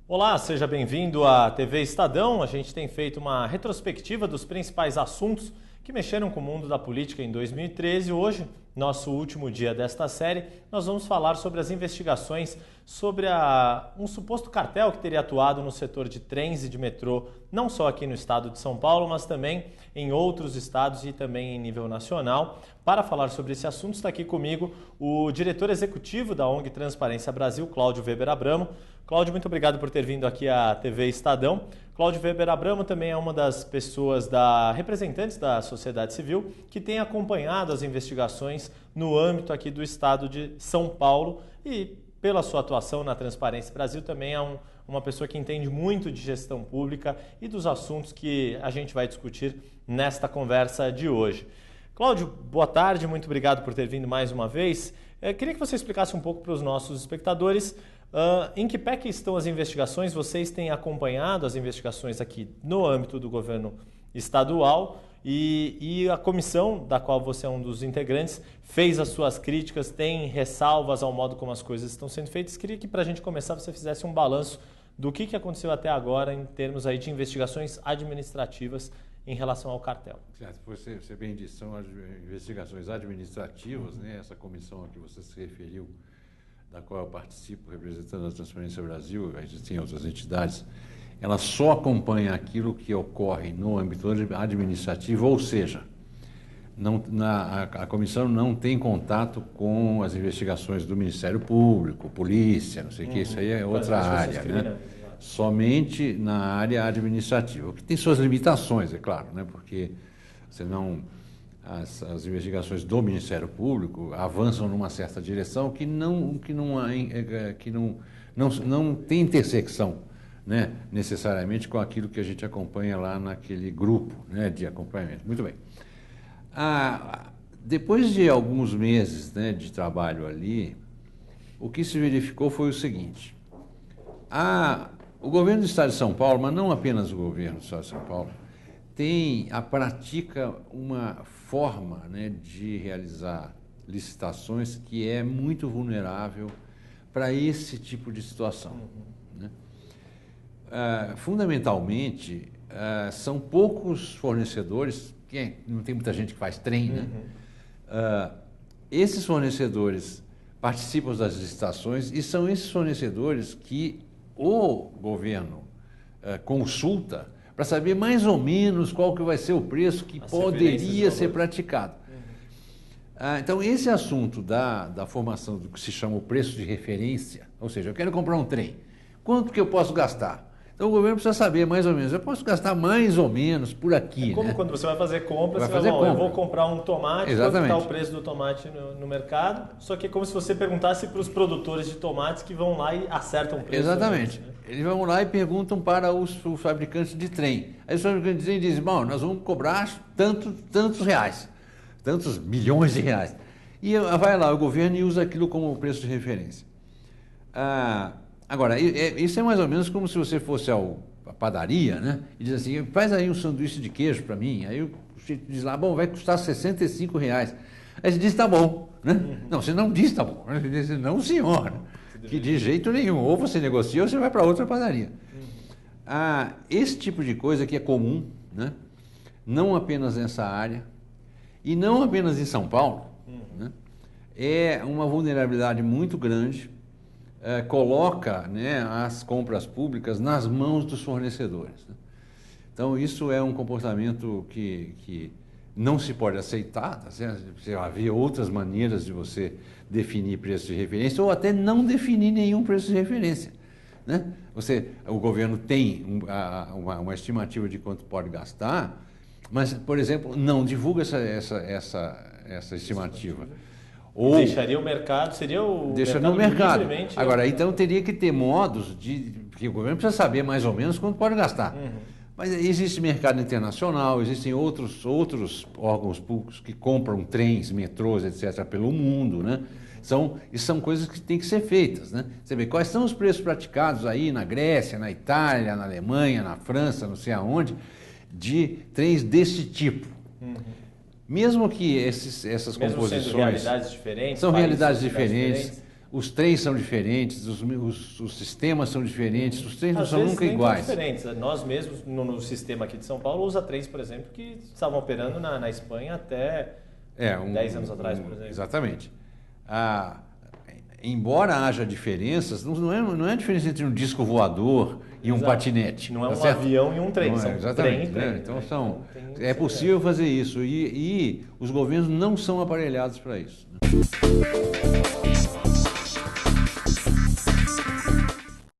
Olá, seja bem-vindo à TV Estadão. A gente tem feito uma retrospectiva dos principais assuntos que mexeram com o mundo da política em 2013. Hoje, nosso último dia desta série, nós vamos falar sobre as investigações sobre um suposto cartel que teria atuado no setor de trens e de metrô, não só aqui no estado de São Paulo, mas também em outros estados e também em nível nacional. Para falar sobre esse assunto, está aqui comigo o diretor executivo da ONG Transparência Brasil, Cláudio Weber Abramo. Cláudio, muito obrigado por ter vindo aqui à TV Estadão. Cláudio Weber Abramo também é uma das pessoas representantes da sociedade civil que tem acompanhado as investigações no âmbito aqui do estado de São Paulo e pela sua atuação na Transparência Brasil também é uma pessoa que entende muito de gestão pública e dos assuntos que a gente vai discutir nesta conversa de hoje. Cláudio, boa tarde, muito obrigado por ter vindo mais uma vez. Queria que você explicasse um pouco para os nossos espectadores em que pé que estão as investigações. Vocês têm acompanhado as investigações aqui no âmbito do governo estadual e a comissão, da qual você é um dos integrantes, fez as suas críticas, tem ressalvas ao modo como as coisas estão sendo feitas. Queria que, para a gente começar, você fizesse um balanço do que aconteceu até agora em termos aí de investigações administrativas em relação ao cartel. Certo, você bem disse, são as investigações administrativas, né? Essa comissão a que você se referiu, da qual eu participo representando a Transparência Brasil, existem outras entidades, ela só acompanha aquilo que ocorre no âmbito administrativo, ou seja, a comissão não tem contato com as investigações do Ministério Público, polícia, não sei o que, isso aí é outra área, né? Somente na área administrativa, o que tem suas limitações, é claro, né? Porque senão as investigações do Ministério Público avançam numa certa direção que não tem intersecção, né, necessariamente com aquilo que a gente acompanha lá naquele grupo, né, de acompanhamento. Muito bem. Depois de alguns meses, né, de trabalho ali, o que se verificou foi o seguinte: o governo do Estado de São Paulo, mas não apenas o governo do Estado de São Paulo, pratica uma forma, né, de realizar licitações que é muito vulnerável para esse tipo de situação. Né? Fundamentalmente, são poucos fornecedores, não tem muita gente que faz trem, né? Esses fornecedores participam das licitações e são esses fornecedores que o governo consulta para saber mais ou menos qual que vai ser o preço que poderia ser praticado. Então, esse assunto da formação do que se chama o preço de referência, ou seja, eu quero comprar um trem, quanto que eu posso gastar? Então, o governo precisa saber mais ou menos, eu posso gastar mais ou menos por aqui. Como, né? Quando você vai fazer compra, você vai eu vou comprar um tomate, exatamente, quanto está o preço do tomate no mercado, só que é como se você perguntasse para os produtores de tomates que vão lá e acertam o preço. Exatamente. Né? Eles vão lá e perguntam para os fabricantes de trem. Aí os fabricantes de trem dizem, bom, nós vamos cobrar tantos reais, tantos milhões de reais. E vai lá o governo e usa aquilo como preço de referência. Agora, isso é mais ou menos como se você fosse à padaria, né? E diz assim, faz aí um sanduíche de queijo para mim. Aí o sujeito diz lá, bom, vai custar R$65. Aí você diz, tá bom, né? Não, você não diz tá bom. Você diz, não, senhor. Que de jeito nenhum. Ou você negocia ou você vai para outra padaria. Esse tipo de coisa que é comum, né? Não apenas nessa área e não apenas em São Paulo, né? É uma vulnerabilidade muito grande. Coloca, né, as compras públicas nas mãos dos fornecedores. Né? Então, isso é um comportamento que não se pode aceitar. Tá certo? Você havia outras maneiras de você definir preço de referência ou até não definir nenhum preço de referência. Né? O governo tem uma estimativa de quanto pode gastar, mas, por exemplo, não divulga essa estimativa. Ou deixaria o mercado, seria o deixa no mercado. Agora, então teria que ter modos porque o governo precisa saber mais ou menos quanto pode gastar. Mas existe mercado internacional, existem outros órgãos públicos que compram trens, metrôs, etc., pelo mundo, né? São coisas que têm que ser feitas, né? Você vê quais são os preços praticados aí na Grécia, na Itália, na Alemanha, na França, não sei aonde, de trens desse tipo. mesmo que essas Mesmo composições... sendo realidades diferentes. São realidades diferentes. diferentes. Os trens são diferentes, os sistemas são diferentes, os trens não Às são vezes nunca nem iguais. tão diferentes. Nós mesmos, no sistema aqui de São Paulo, usa trens, por exemplo, que estavam operando na Espanha até 10 anos atrás, por exemplo. Exatamente. Embora haja diferenças, não é a diferença entre um disco voador e um patinete. Não é tá um certo? avião e um trem, Não são exatamente, trem, né? Então, tem é possível fazer isso e os governos não são aparelhados para isso, né?